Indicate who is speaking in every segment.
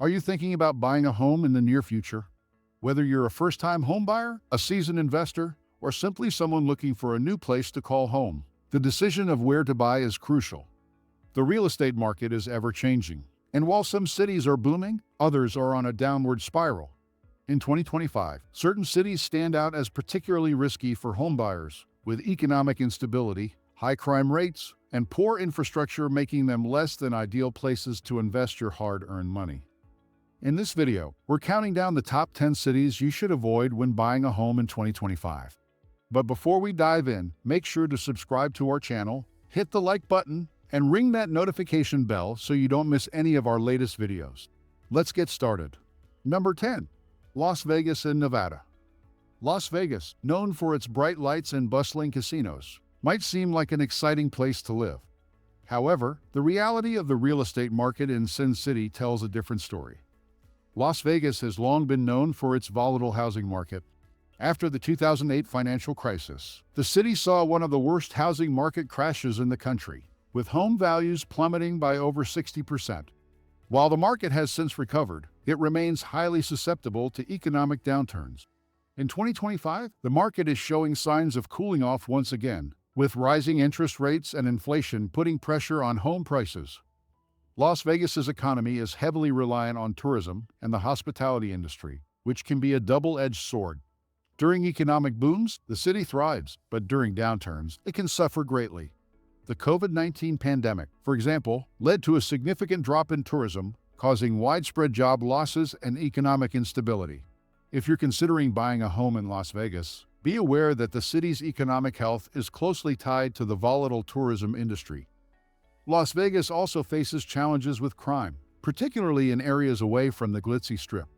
Speaker 1: Are you thinking about buying a home in the near future? Whether you're a first-time homebuyer, a seasoned investor, or simply someone looking for a new place to call home, the decision of where to buy is crucial. The real estate market is ever-changing, and while some cities are booming, others are on a downward spiral. In 2025, certain cities stand out as particularly risky for homebuyers, with economic instability, high crime rates, and poor infrastructure making them less than ideal places to invest your hard-earned money. In this video, we're counting down the top 10 cities you should avoid when buying a home in 2025. But before we dive in, make sure to subscribe to our channel, hit the like button, and ring that notification bell so you don't miss any of our latest videos. Let's get started. Number 10. Las Vegas in Nevada. Las Vegas, known for its bright lights and bustling casinos, might seem like an exciting place to live. However, the reality of the real estate market in Sin City tells a different story. Las Vegas has long been known for its volatile housing market. After the 2008 financial crisis, the city saw one of the worst housing market crashes in the country, with home values plummeting by over 60%. While the market has since recovered, it remains highly susceptible to economic downturns. In 2025, the market is showing signs of cooling off once again, with rising interest rates and inflation putting pressure on home prices. Las Vegas's economy is heavily reliant on tourism and the hospitality industry, which can be a double-edged sword. During economic booms, the city thrives, but during downturns, it can suffer greatly. The COVID-19 pandemic, for example, led to a significant drop in tourism, causing widespread job losses and economic instability. If you're considering buying a home in Las Vegas, be aware that the city's economic health is closely tied to the volatile tourism industry. Las Vegas also faces challenges with crime, particularly in areas away from the glitzy strip.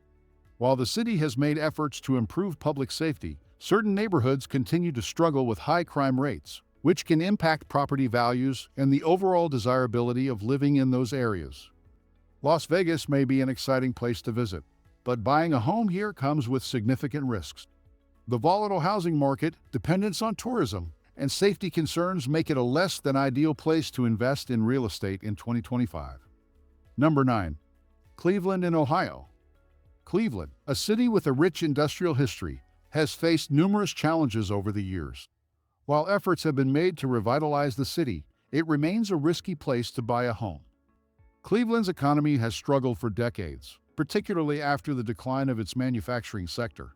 Speaker 1: While the city has made efforts to improve public safety, certain neighborhoods continue to struggle with high crime rates, which can impact property values and the overall desirability of living in those areas. Las Vegas may be an exciting place to visit, but buying a home here comes with significant risks. The volatile housing market, dependence on tourism, and safety concerns make it a less than ideal place to invest in real estate in 2025. Number 9. Cleveland in Ohio. Cleveland, a city with a rich industrial history, has faced numerous challenges over the years. While efforts have been made to revitalize the city, it remains a risky place to buy a home. Cleveland's economy has struggled for decades, particularly after the decline of its manufacturing sector.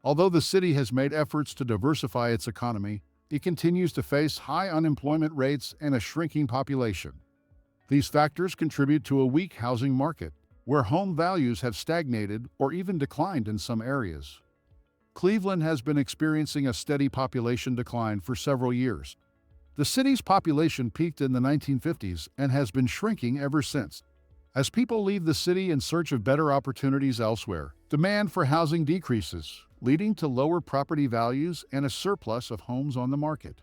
Speaker 1: Although the city has made efforts to diversify its economy, it continues to face high unemployment rates and a shrinking population. These factors contribute to a weak housing market, where home values have stagnated or even declined in some areas. Cleveland has been experiencing a steady population decline for several years. The city's population peaked in the 1950s and has been shrinking ever since. As people leave the city in search of better opportunities elsewhere, demand for housing decreases, leading to lower property values and a surplus of homes on the market.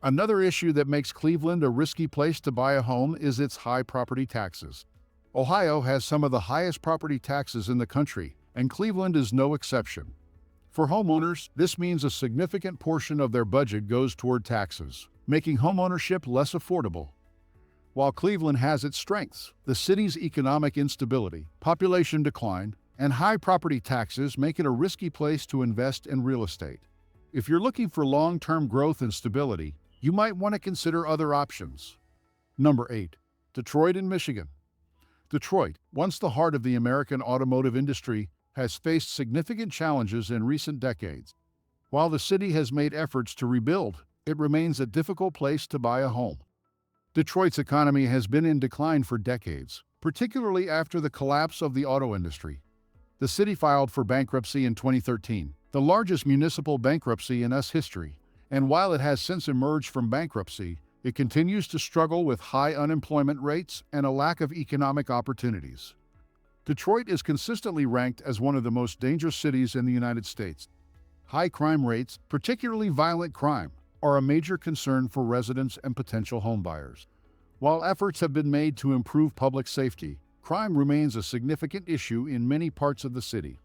Speaker 1: Another issue that makes Cleveland a risky place to buy a home is its high property taxes. Ohio has some of the highest property taxes in the country, and Cleveland is no exception. For homeowners, this means a significant portion of their budget goes toward taxes, making homeownership less affordable. While Cleveland has its strengths, the city's economic instability, population decline, and high property taxes make it a risky place to invest in real estate. If you're looking for long-term growth and stability, you might want to consider other options. Number 8. Detroit in Michigan. Detroit, once the heart of the American automotive industry, has faced significant challenges in recent decades. While the city has made efforts to rebuild, it remains a difficult place to buy a home. Detroit's economy has been in decline for decades, particularly after the collapse of the auto industry. The city filed for bankruptcy in 2013, the largest municipal bankruptcy in U.S. history, and while it has since emerged from bankruptcy, it continues to struggle with high unemployment rates and a lack of economic opportunities. Detroit is consistently ranked as one of the most dangerous cities in the United States. High crime rates, particularly violent crime, are a major concern for residents and potential homebuyers. While efforts have been made to improve public safety, crime remains a significant issue in many parts of the city.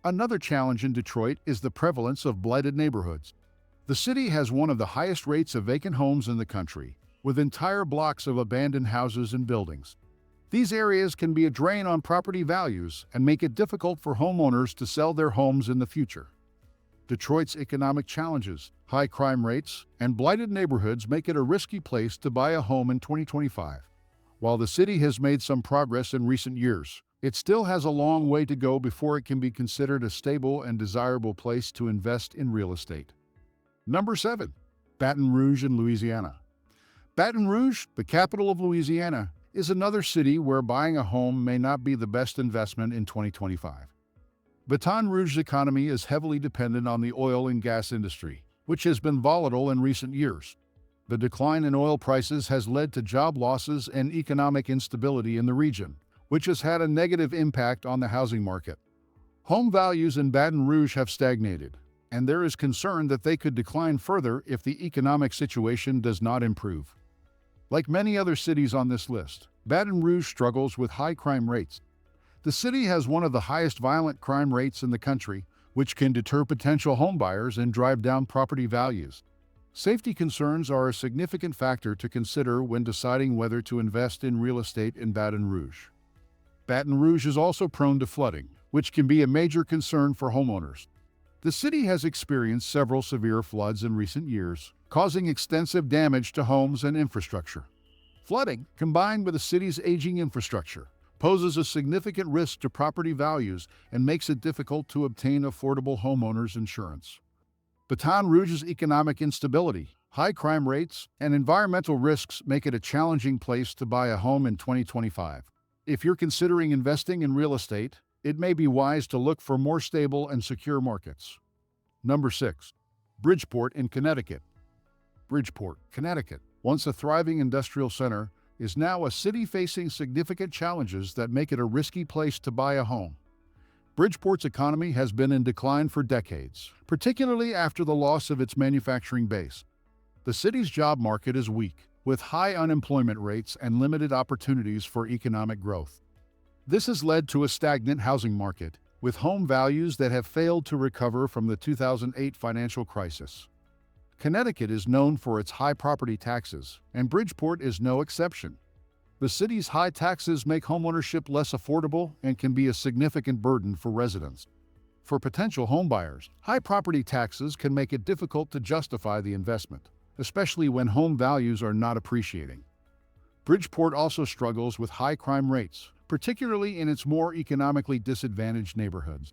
Speaker 1: Another challenge in Detroit is the prevalence of blighted neighborhoods. The city has one of the highest rates of vacant homes in the country, with entire blocks of abandoned houses and buildings. These areas can be a drain on property values and make it difficult for homeowners to sell their homes in the future. Detroit's economic challenges, high crime rates, and blighted neighborhoods make it a risky place to buy a home in 2025. While the city has made some progress in recent years, it still has a long way to go before it can be considered a stable and desirable place to invest in real estate. Number 7. Baton Rouge in Louisiana. Baton Rouge, the capital of Louisiana, is another city where buying a home may not be the best investment in 2025. Baton Rouge's economy is heavily dependent on the oil and gas industry, which has been volatile in recent years. The decline in oil prices has led to job losses and economic instability in the region, which has had a negative impact on the housing market. Home values in Baton Rouge have stagnated, and there is concern that they could decline further if the economic situation does not improve. Like many other cities on this list, Baton Rouge struggles with high crime rates. The city has one of the highest violent crime rates in the country, which can deter potential homebuyers and drive down property values. Safety concerns are a significant factor to consider when deciding whether to invest in real estate in Baton Rouge. Baton Rouge is also prone to flooding, which can be a major concern for homeowners. The city has experienced several severe floods in recent years, causing extensive damage to homes and infrastructure. Flooding, combined with the city's aging infrastructure, poses a significant risk to property values and makes it difficult to obtain affordable homeowners insurance. Baton Rouge's economic instability, high crime rates, and environmental risks make it a challenging place to buy a home in 2025. If you're considering investing in real estate, it may be wise to look for more stable and secure markets. Number 6. Bridgeport in Connecticut. Bridgeport, Connecticut, once a thriving industrial center, is now a city facing significant challenges that make it a risky place to buy a home. Bridgeport's economy has been in decline for decades, particularly after the loss of its manufacturing base. The city's job market is weak, with high unemployment rates and limited opportunities for economic growth. This has led to a stagnant housing market, with home values that have failed to recover from the 2008 financial crisis. Connecticut is known for its high property taxes, and Bridgeport is no exception. The city's high taxes make homeownership less affordable and can be a significant burden for residents. For potential homebuyers, high property taxes can make it difficult to justify the investment, especially when home values are not appreciating. Bridgeport also struggles with high crime rates, particularly in its more economically disadvantaged neighborhoods.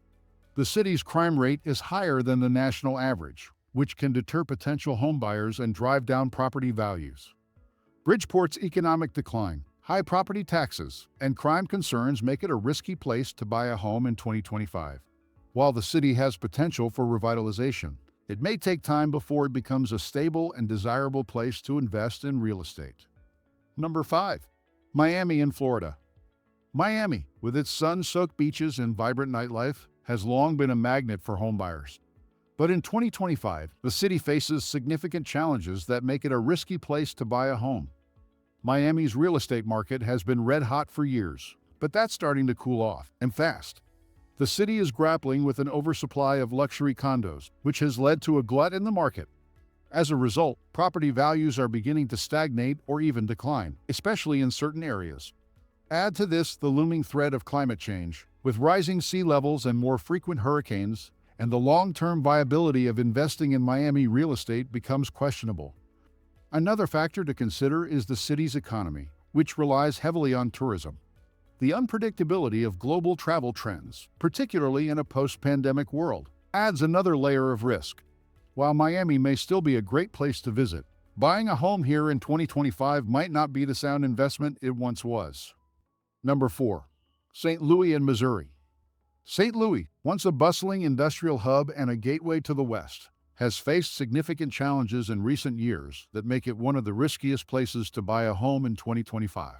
Speaker 1: The city's crime rate is higher than the national average, which can deter potential homebuyers and drive down property values. Bridgeport's economic decline, high property taxes, and crime concerns make it a risky place to buy a home in 2025. While the city has potential for revitalization, it may take time before it becomes a stable and desirable place to invest in real estate. Number 5. Miami in Florida. Miami, with its sun-soaked beaches and vibrant nightlife, has long been a magnet for homebuyers. But in 2025, the city faces significant challenges that make it a risky place to buy a home. Miami's real estate market has been red-hot for years, but that's starting to cool off, and fast. The city is grappling with an oversupply of luxury condos, which has led to a glut in the market. As a result, property values are beginning to stagnate or even decline, especially in certain areas. Add to this the looming threat of climate change, with rising sea levels and more frequent hurricanes, and the long-term viability of investing in Miami real estate becomes questionable. Another factor to consider is the city's economy, which relies heavily on tourism. The unpredictability of global travel trends, particularly in a post-pandemic world, adds another layer of risk. While Miami may still be a great place to visit, buying a home here in 2025 might not be the sound investment it once was. Number 4. St. Louis in Missouri. St. Louis, once a bustling industrial hub and a gateway to the West, has faced significant challenges in recent years that make it one of the riskiest places to buy a home in 2025.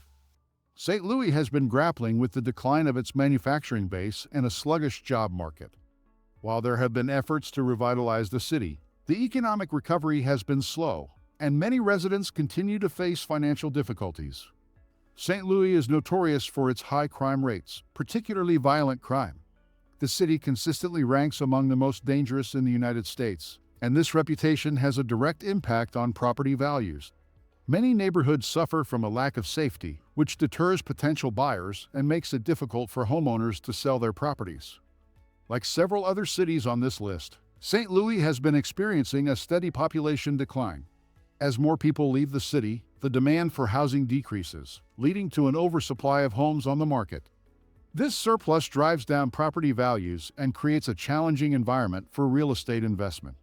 Speaker 1: St. Louis has been grappling with the decline of its manufacturing base and a sluggish job market. While there have been efforts to revitalize the city, the economic recovery has been slow, and many residents continue to face financial difficulties. St. Louis is notorious for its high crime rates, particularly violent crime. The city consistently ranks among the most dangerous in the United States, and this reputation has a direct impact on property values. Many neighborhoods suffer from a lack of safety, which deters potential buyers and makes it difficult for homeowners to sell their properties. Like several other cities on this list, St. Louis has been experiencing a steady population decline. As more people leave the city, the demand for housing decreases, leading to an oversupply of homes on the market. This surplus drives down property values and creates a challenging environment for real estate investment.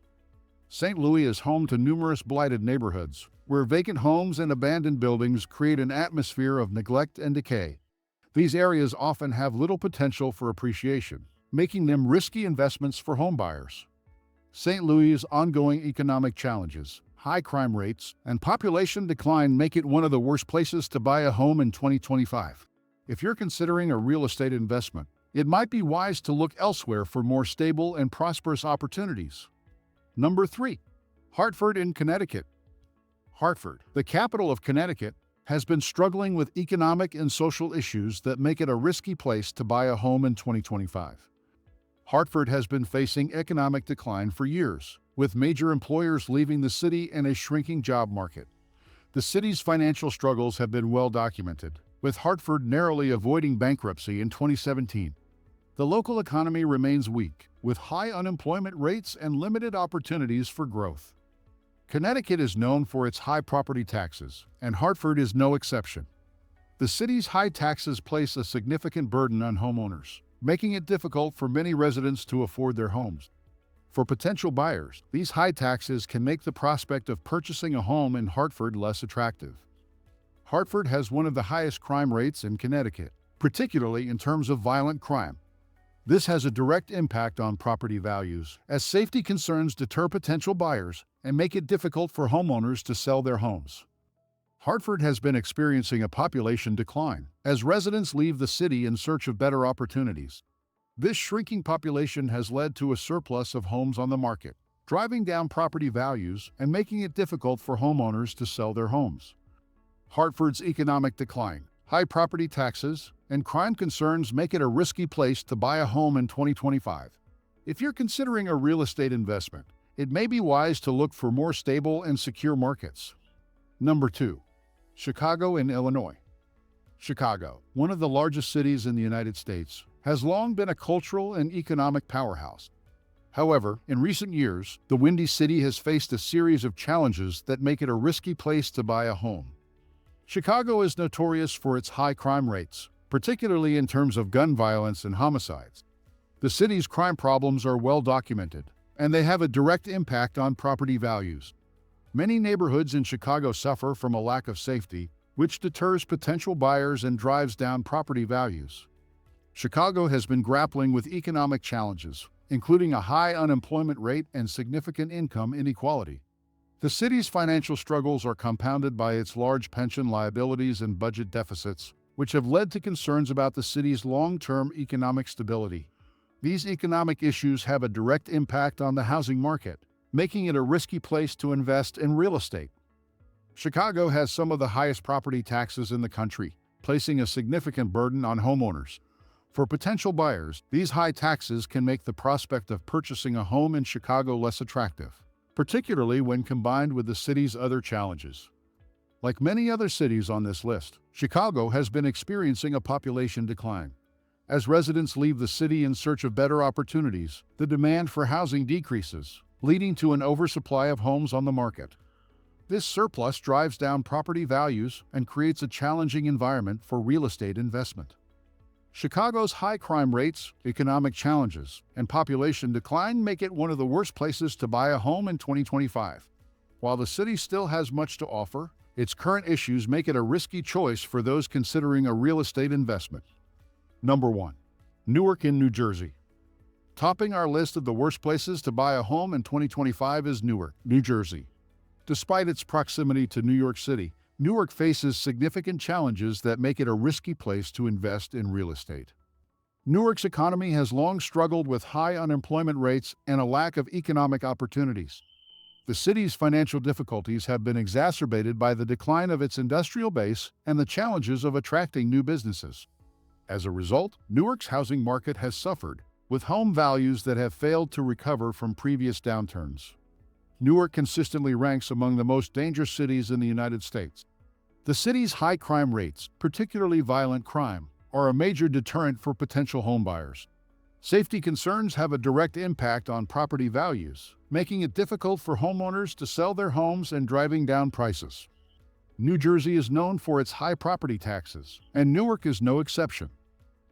Speaker 1: St. Louis is home to numerous blighted neighborhoods, where vacant homes and abandoned buildings create an atmosphere of neglect and decay. These areas often have little potential for appreciation, making them risky investments for homebuyers. St. Louis' ongoing economic challenges, high crime rates, and population decline make it one of the worst places to buy a home in 2025. If you're considering a real estate investment, it might be wise to look elsewhere for more stable and prosperous opportunities. Number 3. Hartford in Connecticut. Hartford, the capital of Connecticut, has been struggling with economic and social issues that make it a risky place to buy a home in 2025. Hartford has been facing economic decline for years, with major employers leaving the city and a shrinking job market. The city's financial struggles have been well documented, with Hartford narrowly avoiding bankruptcy in 2017. The local economy remains weak, with high unemployment rates and limited opportunities for growth. Connecticut is known for its high property taxes, and Hartford is no exception. The city's high taxes place a significant burden on homeowners, making it difficult for many residents to afford their homes. For potential buyers, these high taxes can make the prospect of purchasing a home in Hartford less attractive. Hartford has one of the highest crime rates in Connecticut, particularly in terms of violent crime. This has a direct impact on property values, as safety concerns deter potential buyers and make it difficult for homeowners to sell their homes. Hartford has been experiencing a population decline as residents leave the city in search of better opportunities. This shrinking population has led to a surplus of homes on the market, driving down property values and making it difficult for homeowners to sell their homes. Hartford's economic decline, high property taxes, and crime concerns make it a risky place to buy a home in 2025. If you're considering a real estate investment, it may be wise to look for more stable and secure markets. Number 2. Chicago in Illinois. Chicago, one of the largest cities in the United States, has long been a cultural and economic powerhouse. However, in recent years, the Windy City has faced a series of challenges that make it a risky place to buy a home. Chicago is notorious for its high crime rates, particularly in terms of gun violence and homicides. The city's crime problems are well documented, and they have a direct impact on property values. Many neighborhoods in Chicago suffer from a lack of safety, which deters potential buyers and drives down property values. Chicago has been grappling with economic challenges, including a high unemployment rate and significant income inequality. The city's financial struggles are compounded by its large pension liabilities and budget deficits, which have led to concerns about the city's long-term economic stability. These economic issues have a direct impact on the housing market, making it a risky place to invest in real estate. Chicago has some of the highest property taxes in the country, placing a significant burden on homeowners. For potential buyers, these high taxes can make the prospect of purchasing a home in Chicago less attractive, particularly when combined with the city's other challenges. Like many other cities on this list, Chicago has been experiencing a population decline. As residents leave the city in search of better opportunities, the demand for housing decreases, leading to an oversupply of homes on the market. This surplus drives down property values and creates a challenging environment for real estate investment. Chicago's high crime rates, economic challenges, and population decline make it one of the worst places to buy a home in 2025. While the city still has much to offer, its current issues make it a risky choice for those considering a real estate investment. Number 1. Newark in New Jersey. Topping our list of the worst places to buy a home in 2025 is Newark, New Jersey. Despite its proximity to New York City, Newark faces significant challenges that make it a risky place to invest in real estate. Newark's economy has long struggled with high unemployment rates and a lack of economic opportunities. The city's financial difficulties have been exacerbated by the decline of its industrial base and the challenges of attracting new businesses. As a result, Newark's housing market has suffered, with home values that have failed to recover from previous downturns. Newark consistently ranks among the most dangerous cities in the United States. The city's high crime rates, particularly violent crime, are a major deterrent for potential homebuyers. Safety concerns have a direct impact on property values, making it difficult for homeowners to sell their homes and driving down prices. New Jersey is known for its high property taxes, and Newark is no exception.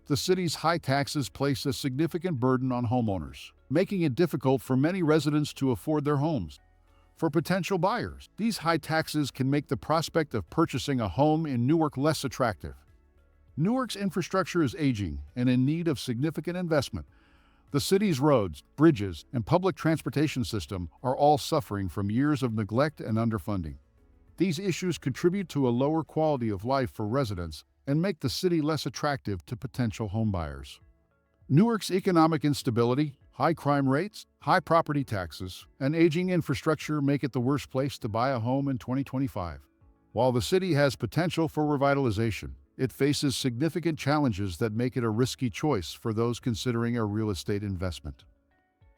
Speaker 1: The city's high taxes place a significant burden on homeowners, making it difficult for many residents to afford their homes. For potential buyers, these high taxes can make the prospect of purchasing a home in Newark less attractive. Newark's infrastructure is aging and in need of significant investment. The city's roads, bridges, and public transportation system are all suffering from years of neglect and underfunding. These issues contribute to a lower quality of life for residents and make the city less attractive to potential homebuyers. Newark's economic instability, high crime rates, high property taxes, and aging infrastructure make it the worst place to buy a home in 2025. While the city has potential for revitalization, it faces significant challenges that make it a risky choice for those considering a real estate investment.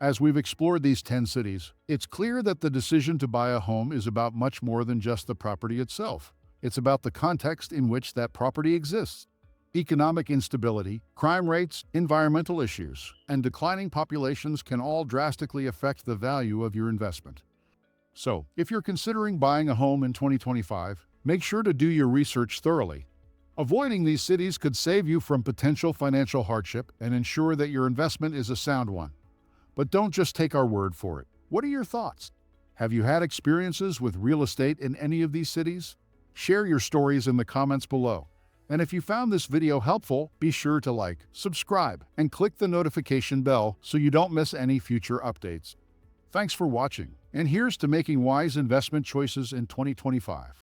Speaker 1: As we've explored these 10 cities, it's clear that the decision to buy a home is about much more than just the property itself. It's about the context in which that property exists. Economic instability, crime rates, environmental issues, and declining populations can all drastically affect the value of your investment. So, if you're considering buying a home in 2025, make sure to do your research thoroughly. Avoiding these cities could save you from potential financial hardship and ensure that your investment is a sound one. But don't just take our word for it. What are your thoughts? Have you had experiences with real estate in any of these cities? Share your stories in the comments below. And if you found this video helpful, be sure to like, subscribe, and click the notification bell so you don't miss any future updates. Thanks for watching, and here's to making wise investment choices in 2025.